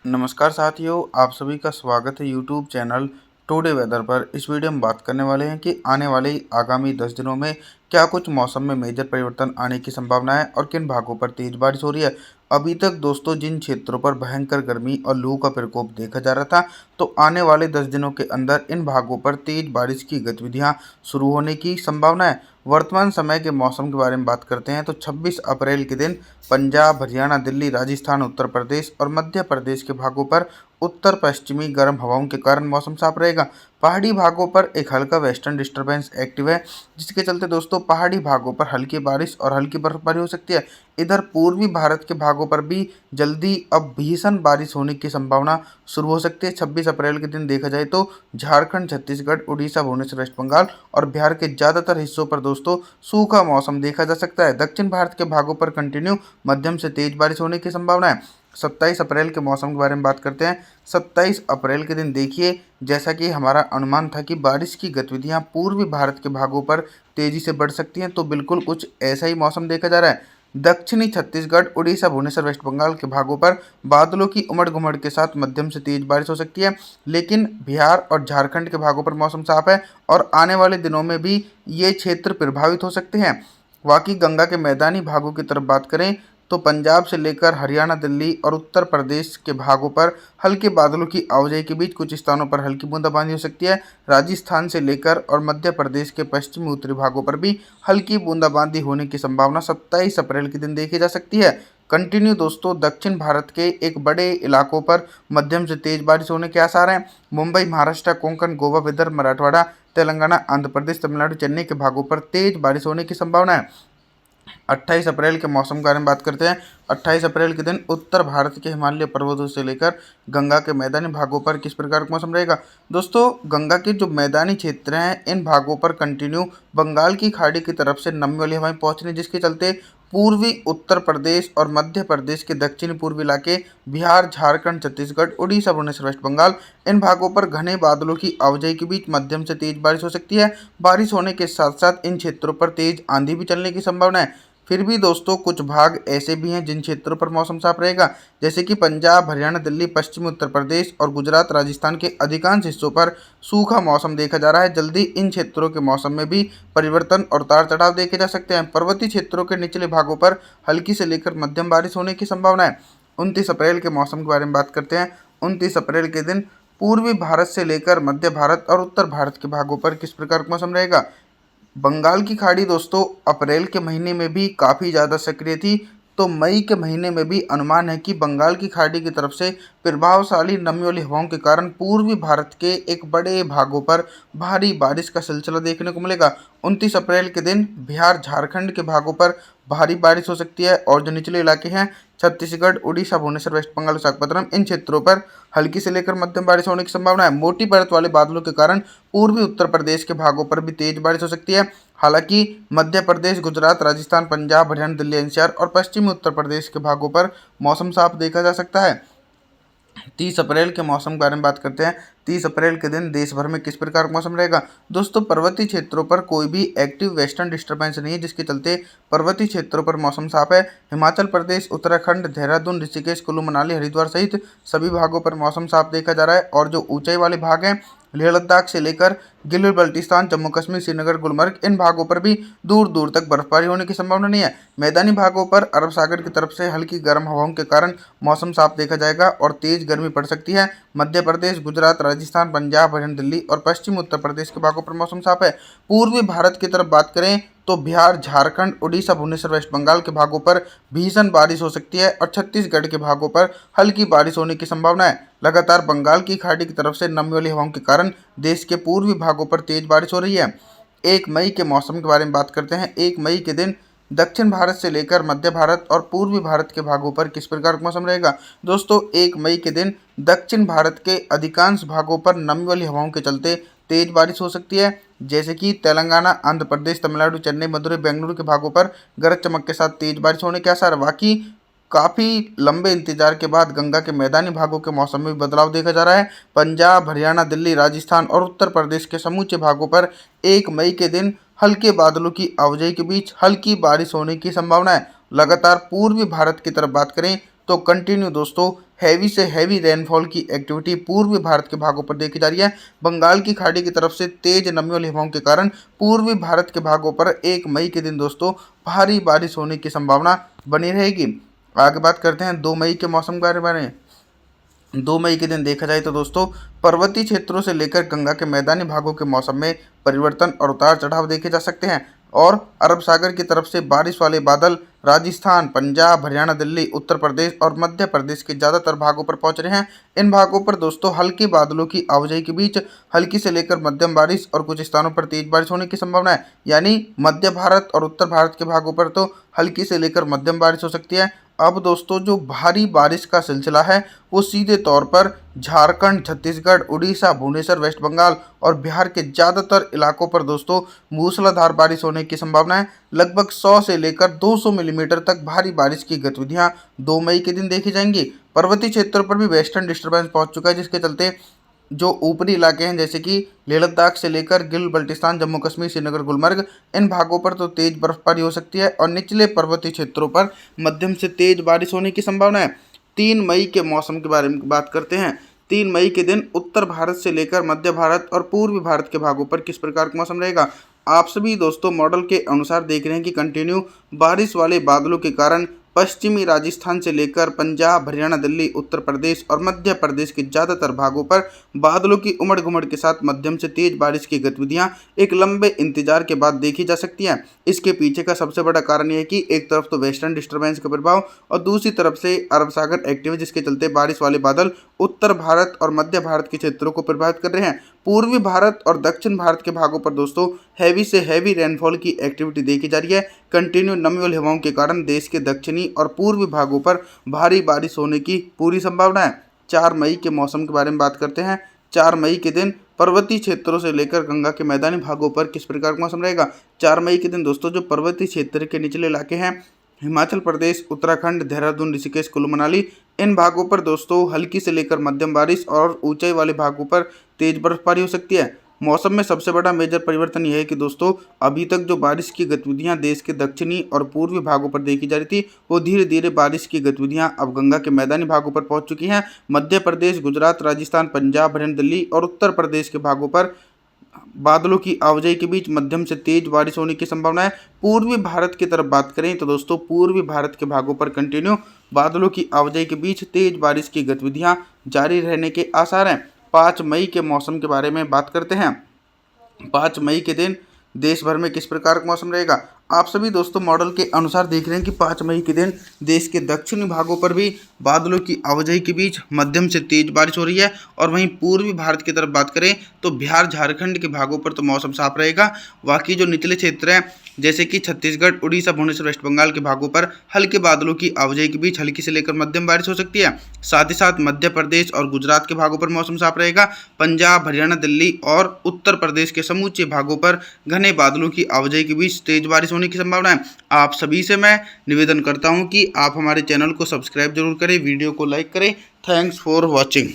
नमस्कार साथियों, आप सभी का स्वागत है यूट्यूब चैनल टुडे वेदर पर। इस वीडियो में बात करने वाले हैं कि आने वाले आगामी 10 दिनों में क्या कुछ मौसम में मेजर परिवर्तन आने की संभावना है और किन भागों पर तेज बारिश हो रही है। अभी तक दोस्तों जिन क्षेत्रों पर भयंकर गर्मी और लू का प्रकोप देखा जा रहा था, तो आने वाले 10 दिनों के अंदर इन भागों पर तेज बारिश की गतिविधियां शुरू होने की संभावना है। वर्तमान समय के मौसम के बारे में बात करते हैं तो 26 अप्रैल के दिन पंजाब, हरियाणा, दिल्ली, राजस्थान, उत्तर प्रदेश और मध्य प्रदेश के भागों पर उत्तर पश्चिमी गर्म हवाओं के कारण मौसम साफ रहेगा। पहाड़ी भागों पर एक हल्का वेस्टर्न डिस्टर्बेंस एक्टिव है, जिसके चलते दोस्तों पहाड़ी भागों पर हल्की बारिश और हल्की बर्फबारी हो सकती है। इधर पूर्वी भारत के भागों पर भी जल्दी अब भीषण बारिश होने की संभावना शुरू हो सकती है। 26 अप्रैल के दिन देखा जाए तो झारखंड, छत्तीसगढ़, उड़ीसा, भुवनेश्वर, वेस्ट बंगाल और बिहार के ज़्यादातर हिस्सों पर दोस्तों सूखा मौसम देखा जा सकता है। दक्षिण भारत के भागों पर कंटिन्यू मध्यम से तेज बारिश होने की संभावना है। 27 अप्रैल के मौसम के बारे में बात करते हैं। 27 अप्रैल के दिन देखिए, जैसा कि हमारा अनुमान था कि बारिश की गतिविधियां पूर्वी भारत के भागों पर तेजी से बढ़ सकती हैं, तो बिल्कुल कुछ ऐसा ही मौसम देखा जा रहा है। दक्षिणी छत्तीसगढ़, उड़ीसा, भुवनेश्वर, वेस्ट बंगाल के भागों पर बादलों की उमड़ घुमड़ के साथ मध्यम से तेज बारिश हो सकती है, लेकिन बिहार और झारखंड के भागों पर मौसम साफ है और आने वाले दिनों में भी ये क्षेत्र प्रभावित हो सकते हैं। बाकी गंगा के मैदानी भागों की तरफ बात करें तो पंजाब से लेकर हरियाणा, दिल्ली और उत्तर प्रदेश के भागों पर हल्के बादलों की आवाजाही के बीच कुछ स्थानों पर हल्की बूंदाबांदी हो सकती है। राजस्थान से लेकर और मध्य प्रदेश के पश्चिमी उत्तरी भागों पर भी हल्की बूंदाबांदी होने की संभावना 27 अप्रैल के दिन देखी जा सकती है। कंटिन्यू दोस्तों दक्षिण भारत के एक बड़े इलाकों पर मध्यम से तेज बारिश होने के आसार हैं। मुंबई, महाराष्ट्र, कोंकण, गोवा, विदर्भ, मराठवाड़ा, तेलंगाना, आंध्र प्रदेश, तमिलनाडु, चेन्नई के भागों पर तेज बारिश होने की संभावना है। 28 अप्रैल के मौसम के बारे में बात करते हैं। 28 अप्रैल के दिन उत्तर भारत के हिमालय पर्वतों से लेकर गंगा के मैदानी भागों पर किस प्रकार का मौसम रहेगा। दोस्तों गंगा के जो मैदानी क्षेत्र हैं, इन भागों पर कंटिन्यू बंगाल की खाड़ी की तरफ से नमी वाली हवाएं पहुंच रही, जिसके चलते पूर्वी उत्तर प्रदेश और मध्य प्रदेश के दक्षिणी पूर्वी इलाके, बिहार, झारखंड, छत्तीसगढ़, उड़ीसा, भुवनेश्वर, वेस्ट बंगाल, इन भागों पर घने बादलों की आवाजाही के बीच मध्यम से तेज बारिश हो सकती है। बारिश होने के साथ साथ इन क्षेत्रों पर तेज आंधी भी चलने की संभावना है। फिर भी दोस्तों कुछ भाग ऐसे भी हैं जिन क्षेत्रों पर मौसम साफ रहेगा, जैसे कि पंजाब, हरियाणा, दिल्ली, पश्चिमी उत्तर प्रदेश और गुजरात, राजस्थान के अधिकांश हिस्सों पर सूखा मौसम देखा जा रहा है। जल्दी इन क्षेत्रों के मौसम में भी परिवर्तन और उतार चढ़ाव देखे जा सकते हैं। पर्वतीय क्षेत्रों के निचले भागों पर हल्की से लेकर मध्यम बारिश होने की संभावना है। 29 अप्रैल के मौसम के बारे में बात करते हैं। 29 अप्रैल के दिन पूर्वी भारत से लेकर मध्य भारत और उत्तर भारत के भागों पर किस प्रकार का मौसम रहेगा। बंगाल की खाड़ी दोस्तों अप्रैल के महीने में भी काफ़ी ज़्यादा सक्रिय थी, तो मई के महीने में भी अनुमान है कि बंगाल की खाड़ी की तरफ से प्रभावशाली नमी वाली हवाओं के कारण पूर्वी भारत के एक बड़े भागों पर भारी बारिश का सिलसिला देखने को मिलेगा। 29 अप्रैल के दिन बिहार, झारखंड के भागों पर भारी बारिश हो सकती है और जो निचले इलाके हैं छत्तीसगढ़, उड़ीसा, भुवनेश्वर, वेस्ट बंगाल, विशाखापत्तनम, इन क्षेत्रों पर हल्की से लेकर मध्यम बारिश होने की संभावना है। मोटी परत वाले बादलों के कारण पूर्वी उत्तर प्रदेश के भागों पर भी तेज बारिश हो सकती है। हालांकि मध्य प्रदेश, गुजरात, राजस्थान, पंजाब, हरियाणा, दिल्ली एनसीआर और पश्चिमी उत्तर प्रदेश के भागों पर मौसम साफ देखा जा सकता है। 30 अप्रैल के मौसम के बारे में बात करते हैं। 30 अप्रैल के दिन देश भर में किस प्रकार का मौसम रहेगा। दोस्तों पर्वतीय क्षेत्रों पर कोई भी एक्टिव वेस्टर्न डिस्टर्बेंस नहीं है, जिसके चलते पर्वतीय क्षेत्रों पर मौसम साफ है। हिमाचल प्रदेश, उत्तराखंड, देहरादून, ऋषिकेश, कुल्लू मनाली, हरिद्वार सहित सभी भागों पर मौसम साफ देखा जा रहा है और जो ऊंचाई वाले भाग हैं लेह लद्दाख से लेकर गिलगित बल्टिस्तान, जम्मू कश्मीर, श्रीनगर, गुलमर्ग, इन भागों पर भी दूर दूर तक बर्फबारी होने की संभावना नहीं है। मैदानी भागों पर अरब सागर की तरफ से हल्की गर्म हवाओं के कारण मौसम साफ देखा जाएगा और तेज गर्मी पड़ सकती है। मध्य प्रदेश, गुजरात, राजस्थान, पंजाब, हरियाणा, दिल्ली और पश्चिमी उत्तर प्रदेश के भागों पर मौसम साफ है। पूर्वी भारत की तरफ बात करें तो बिहार, झारखंड, उड़ीसा, भुवनेश्वर, वेस्ट बंगाल के भागों पर भीषण बारिश हो सकती है और छत्तीसगढ़ के भागों पर हल्की बारिश होने की संभावना है। लगातार बंगाल की खाड़ी की तरफ से नमी वाली हवाओं के कारण देश के पूर्वी भागों पर तेज बारिश हो रही है। 1 मई के मौसम के बारे में बात करते हैं। 1 मई के दिन दक्षिण भारत से लेकर मध्य भारत और पूर्वी भारत के भागों पर किस प्रकार का मौसम रहेगा। दोस्तों 1 मई के दिन दक्षिण भारत के अधिकांश भागों पर नमी वाली हवाओं के चलते तेज बारिश हो सकती है, जैसे कि तेलंगाना, आंध्र प्रदेश, तमिलनाडु, चेन्नई, मदुरई, बेंगलुरु के भागों पर गरज चमक के साथ तेज बारिश होने के आसार। बाकी काफ़ी लंबे इंतजार के बाद गंगा के मैदानी भागों के मौसम में बदलाव देखा जा रहा है। पंजाब, हरियाणा, दिल्ली, राजस्थान और उत्तर प्रदेश के समूचे भागों पर 1 मई के दिन हल्के बादलों की आवाजाही के बीच हल्की बारिश होने की संभावना है। लगातार पूर्वी भारत की तरफ बात करें तो कंटिन्यू दोस्तों हैवी से हैवी रेनफॉल की एक्टिविटी पूर्वी भारत के भागों पर देखी जा रही है। बंगाल की खाड़ी की तरफ से तेज नमी वाली हवाओं के कारण पूर्वी भारत के भागों पर 1 मई के दिन दोस्तों भारी बारिश होने की संभावना बनी रहेगी। आगे बात करते हैं 2 मई के मौसम के बारे में। 2 मई के दिन देखा जाए तो दोस्तों पर्वतीय क्षेत्रों से लेकर गंगा के मैदानी भागों के मौसम में परिवर्तन और उतार चढ़ाव देखे जा सकते हैं और अरब सागर की तरफ से बारिश वाले बादल राजस्थान, पंजाब, हरियाणा, दिल्ली, उत्तर प्रदेश और मध्य प्रदेश के ज़्यादातर भागों पर पहुंच रहे हैं। इन भागों पर दोस्तों हल्के बादलों की आवाजाही के बीच हल्की से लेकर मध्यम बारिश और कुछ स्थानों पर तेज बारिश होने की संभावना है। यानी मध्य भारत और उत्तर भारत के भागों पर तो हल्की से लेकर मध्यम बारिश हो सकती है। अब दोस्तों जो भारी बारिश का सिलसिला है वो सीधे तौर पर झारखंड, छत्तीसगढ़, उड़ीसा, भुवनेश्वर, वेस्ट बंगाल और बिहार के ज़्यादातर इलाकों पर दोस्तों मूसलाधार बारिश होने की संभावना है। लगभग 100 से लेकर 200 मिलीमीटर तक भारी बारिश की गतिविधियां 2 मई के दिन देखी जाएंगी। पर्वतीय क्षेत्रों पर भी वेस्टर्न डिस्टर्बेंस पहुंच चुका है, जिसके चलते जो ऊपरी इलाके हैं जैसे कि लेह लद्दाख से लेकर गिल बल्टिस्तान, जम्मू कश्मीर, श्रीनगर, गुलमर्ग, इन भागों पर तो तेज बर्फबारी हो सकती है और निचले पर्वतीय क्षेत्रों पर मध्यम से तेज बारिश होने की संभावना है। 3 मई के मौसम के बारे में बात करते हैं। 3 मई के दिन उत्तर भारत से लेकर मध्य भारत और पूर्वी भारत के भागों पर किस प्रकार का मौसम रहेगा। आप सभी दोस्तों मॉडल के अनुसार देख रहे हैं कि कंटिन्यू बारिश वाले बादलों के कारण पश्चिमी राजस्थान से लेकर पंजाब, हरियाणा, दिल्ली, उत्तर प्रदेश और मध्य प्रदेश के ज़्यादातर भागों पर बादलों की उमड़ घुमड़ के साथ मध्यम से तेज बारिश की गतिविधियां एक लंबे इंतजार के बाद देखी जा सकती हैं। इसके पीछे का सबसे बड़ा कारण यह है कि एक तरफ तो वेस्टर्न डिस्टर्बेंस का प्रभाव और दूसरी तरफ से अरब सागर एक्टिव है, जिसके चलते बारिश वाले बादल उत्तर भारत और मध्य भारत के क्षेत्रों को प्रभावित कर रहे हैं। पूर्वी भारत और दक्षिण भारत के भागों पर दोस्तों हैवी से हैवी रेनफॉल की एक्टिविटी देखी जा रही है। कंटिन्यू नमी वाली हवाओं के कारण देश के दक्षिणी और पूर्वी भागों पर भारी बारिश होने की पूरी संभावना है। 4 मई के मौसम के बारे में बात करते हैं। 4 मई के दिन पर्वतीय क्षेत्रों से लेकर गंगा के मैदानी भागों पर किस प्रकार का मौसम रहेगा। 4 मई के दिन दोस्तों जो पर्वतीय क्षेत्र के निचले इलाके हैं, हिमाचल प्रदेश, उत्तराखंड, देहरादून, ऋषिकेश, कुल्लू मनाली, इन भागों पर दोस्तों हल्की से लेकर मध्यम बारिश और ऊंचाई वाले भागों पर तेज बर्फबारी हो सकती है। मौसम में सबसे बड़ा मेजर परिवर्तन यह है कि दोस्तों अभी तक जो बारिश की गतिविधियां देश के दक्षिणी और पूर्वी भागों पर देखी जा रही थी, वो धीरे धीरे बारिश की गतिविधियां अब गंगा के मैदानी भागों पर पहुंच चुकी हैं। मध्य प्रदेश, गुजरात, राजस्थान, पंजाब, हरियाणा, दिल्ली और उत्तर प्रदेश के भागों पर बादलों की आवाजाही के बीच मध्यम से तेज बारिश होने की संभावना है। पूर्वी भारत की तरफ बात करें तो दोस्तों पूर्वी भारत के भागों पर कंटिन्यू बादलों की आवाजाही के बीच तेज बारिश की गतिविधियां जारी रहने के आसार हैं। 5 मई के मौसम के बारे में बात करते हैं। 5 मई के दिन देश भर में किस प्रकार का मौसम रहेगा। आप सभी दोस्तों मॉडल के अनुसार देख रहे हैं कि 5 मई के दिन देश के दक्षिणी भागों पर भी बादलों की आवाजाही के बीच मध्यम से तेज बारिश हो रही है और वहीं पूर्वी भारत की तरफ बात करें तो बिहार, झारखंड के भागों पर तो मौसम साफ रहेगा। बाकी जो निचले क्षेत्र हैं जैसे कि छत्तीसगढ़, उड़ीसा, भुवनेश्वर, वेस्ट बंगाल के भागों पर हल्के बादलों की आवाजाही के बीच हल्की से लेकर मध्यम बारिश हो सकती है। साथ ही साथ मध्य प्रदेश और गुजरात के भागों पर मौसम साफ रहेगा। पंजाब, हरियाणा, दिल्ली और उत्तर प्रदेश के समूचे भागों पर घने बादलों की आवाजाही के बीच तेज बारिश होने की संभावना है। आप सभी से मैं निवेदन करता हूं कि आप हमारे चैनल को सब्सक्राइब जरूर करें, वीडियो को लाइक करें। Thanks for watching.